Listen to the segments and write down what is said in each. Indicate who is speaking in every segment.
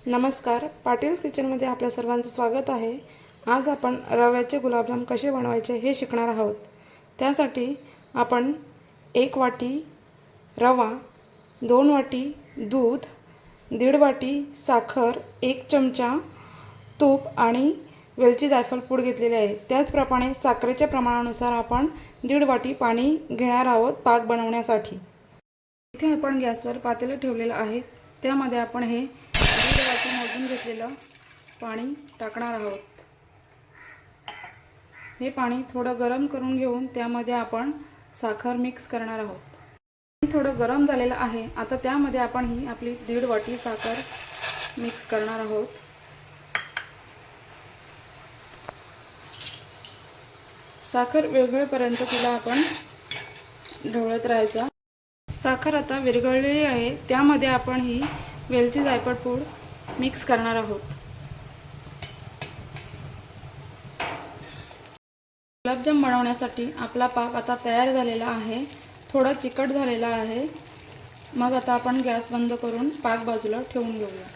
Speaker 1: नमस्कार, पाटील्स किचनमध्ये आपल्या सर्वांचं स्वागत आहे। आज आपण रव्याचे गुलाबजाम कसे बनवायचे हे शिकणार आहोत। त्यासाठी आपण 1 वाटी रवा, 2 वाटी दूध, 1.5 वाटी साखर, 1 चमचा तूप आणि वेलची जायफळ पूड घेतलेली आहे। त्याचप्रमाणे साखरेच्या प्रमाणानुसार आपण 1.5 वाटी पाणी घेणार आहोत पाक बनवण्यासाठी। इथे आपण गॅसवर पातेले ठेवलेले आहे, त्यामध्ये आपण हे 1.5 वाटी मोजून घेतलेलं पाणी टाकणार आहोत। हे पाणी थोडं गरम करून घेऊन त्यामध्ये आपण साखर मिक्स करणार आहोत। थोडं गरम झालेलं आहे, आता त्यामध्ये आपण ही आपली 1.5 वाटी साखर मिक्स करणार आहोत। साखर विरघळेपर्यंत तिला आपण ढवळत राहायचं। साखर आता विरघळलेली आहे, त्यामध्ये आपण ही वेलची जायफळ पूड मिक्स करणार आहोत। गुलाबजाम बनवण्यासाठी आपला पाक आता तयार झालेला आहे, थोडा चिकट झालेला आहे। मग आता आपण गॅस बंद करून पाक बाजूला ठेवून घेऊया।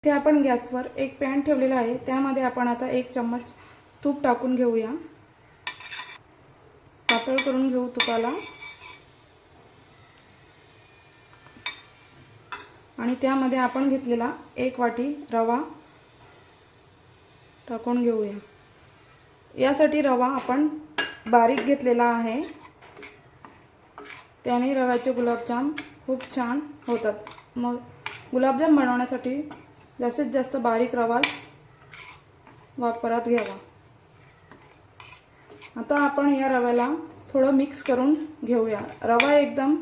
Speaker 1: इथे आपण गॅसवर एक पॅन ठेवलेला आहे, त्यामध्ये आपण आता 1 चम्मच तूप टाकून घेऊया। पातळ करून घेऊ तुपाला आणि त्यामध्ये आपण घेतलेला 1 वाटी रवा टाकून घेऊया। यासाठी रवा आपण बारीक घेतलेला आहे, त्याने रव्याचे गुलाबजाम खूप छान होतात। मग गुलाबजाम बनवण्यासाठी जास्तीत जास्त बारीक रवाच वापरात घ्यावा। आता आपण या रव्याला थोडं मिक्स करून घेऊया। रवा एकदम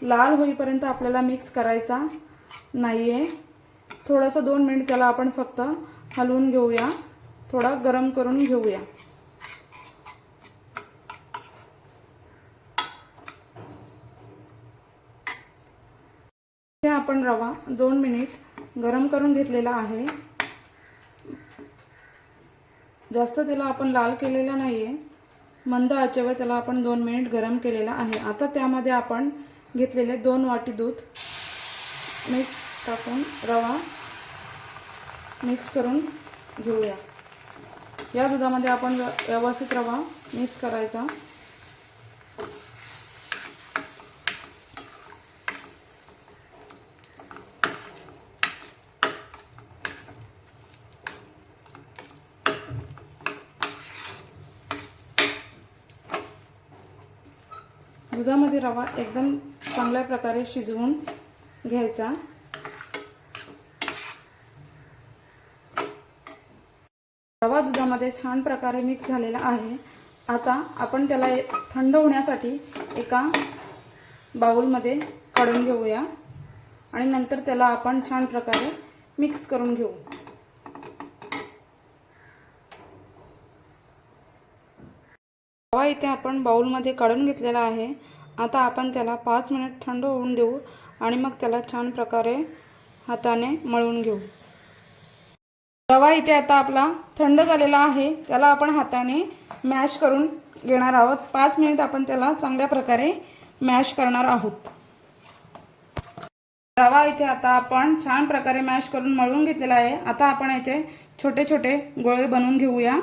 Speaker 1: लाल होईपर्यंत आपल्याला मिक्स करायचा नाहीये, थोडंसं 2 मिनिट त्याला आपण फक्त हलवून घेऊया, थोडा गरम करून घेऊया। हे आपण रवा 2 मिनिट गरम करून घेतलेला आहे, जास्त त्याला आपण लाल केलेला नाहीये, मंद आचेवर त्याला आपण 2 मिनिट गरम केलेला आहे। आता त्यामध्ये आपण घेतलेले 2 वाटी दूध मिक्स टाकून रवा मिक्स करून घेऊया। या दुधामध्ये आपण व्यवस्थित रवा मिक्स करायचा। दुधामध्ये रवा एकदम चांगल्या प्रकारे शिजवून घ्यायचा। रवा दुधामध्ये छान प्रकारे मिक्स झालेला आहे। आता आपण त्याला थंड होण्यासाठी एका बाउलमध्ये काढून घेऊया आणि नंतर त्याला आपण छान प्रकारे मिक्स करून घेऊ। रवा इथे आपण बाउलमध्ये काढून घेतलेला आहे। आता आपण त्याला 5 मिनिट थंड होऊन देऊ आणि मग त्याला छान प्रकारे हाताने मळून घेऊ। रवा इथे आता आपला थंड झालेला आहे, त्याला आपण हाताने मॅश करून घेणार आहोत। 5 मिनिट आपण त्याला चांगल्या प्रकारे मॅश करणार आहोत। रवा इथे आता आपण छान प्रकारे मॅश करून मळून घेतलेला आहे। आता आपण याचे छोटे छोटे गोळे बनवून घेऊया।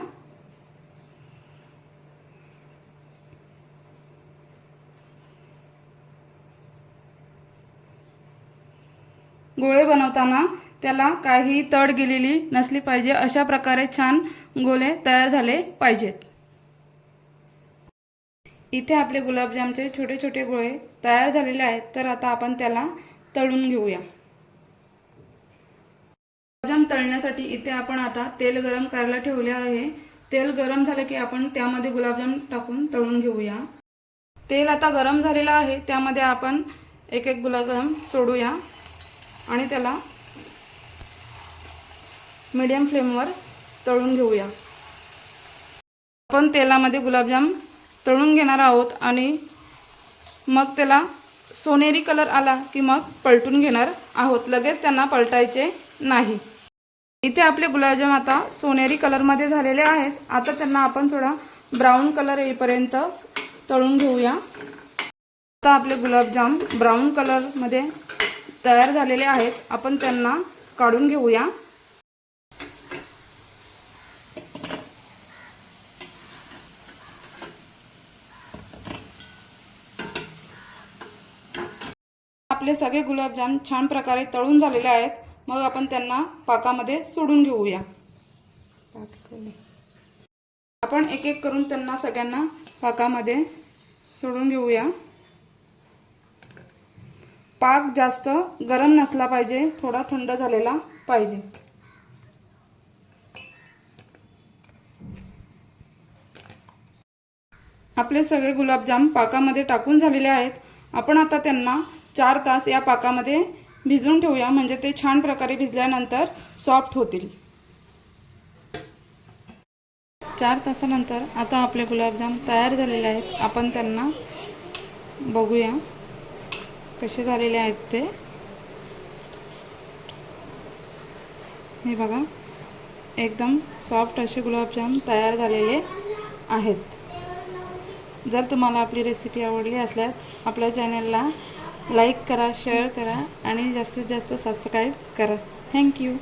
Speaker 1: गोळे बनवताना त्याला काही तड गेलेली नसली पाहिजे, अशा प्रकारे छान गोळे तयार झाले पाहिजेत। इथे आपले गुलाबजामचे छोटे छोटे गोळे तयार झालेले आहेत, तर आता आपण त्याला तळून घेऊया। गुलाबजाम तळण्यासाठी इथे आपण आता तेल गरम करायला ठेवले आहे। तेल गरम झाले की आपण त्यामध्ये गुलाबजाम टाकून तळून घेऊया। तेल आता गरम झालेलं आहे, त्यामध्ये आपण एक एक गुलाबजाम सोडूया आणि त्याला मीडियम फ्लेमवर तळून घेऊया। आपण तेलामध्ये गुलाबजाम तळून घेणार आहोत आणि मग त्याला सोनेरी कलर आला की मग पलटून घेणार आहोत, लगेच त्यांना पलटायचे नाही। इथे आपले गुलाबजाम आता सोनेरी कलरमध्ये झालेले आहेत। आता त्यांना आपण थोडा ब्राऊन कलर येईपर्यंत तळून घेऊया। आता आपले गुलाबजाम ब्राऊन कलरमध्ये तयार झालेले आहेत. आपण त्यांना काढून घेऊया. आपले सगळे गुलाबजाम छान प्रकारे तळून झालेले आहेत. मग आपण त्यांना पाकामध्ये सोडून घेऊया. आपण एक एक करून त्यांना सगळ्यांना पाकामध्ये सोडून घेऊया. पाक जास्त गरम नसला पाहिजे, थोडा थंड झालेला पाहिजे. आपले सगळे गुलाबजाम पाकामध्ये टाकून झालेले आहेत. आपण आता त्यांना 4 तास या पाकामध्ये भिजवून ठेवूया, म्हणजे ते छान प्रकारे भिजल्यानंतर सॉफ्ट होतील. 4 तासानंतर आता आपले गुलाबजाम तयार झालेले आहेत. आपण त्यांना बघूया कसे झालेले आहेत ते. हे बघा, एकदम सॉफ्ट असे गुलाबजाम तयार झालेले आहेत. जर तुम्हाला आपली रेसिपी आवडली असल्यास आपल्या चॅनलला लाईक करा, शेअर करा आणि जास्तीत जास्त सबस्क्राईब करा. थँक्यू.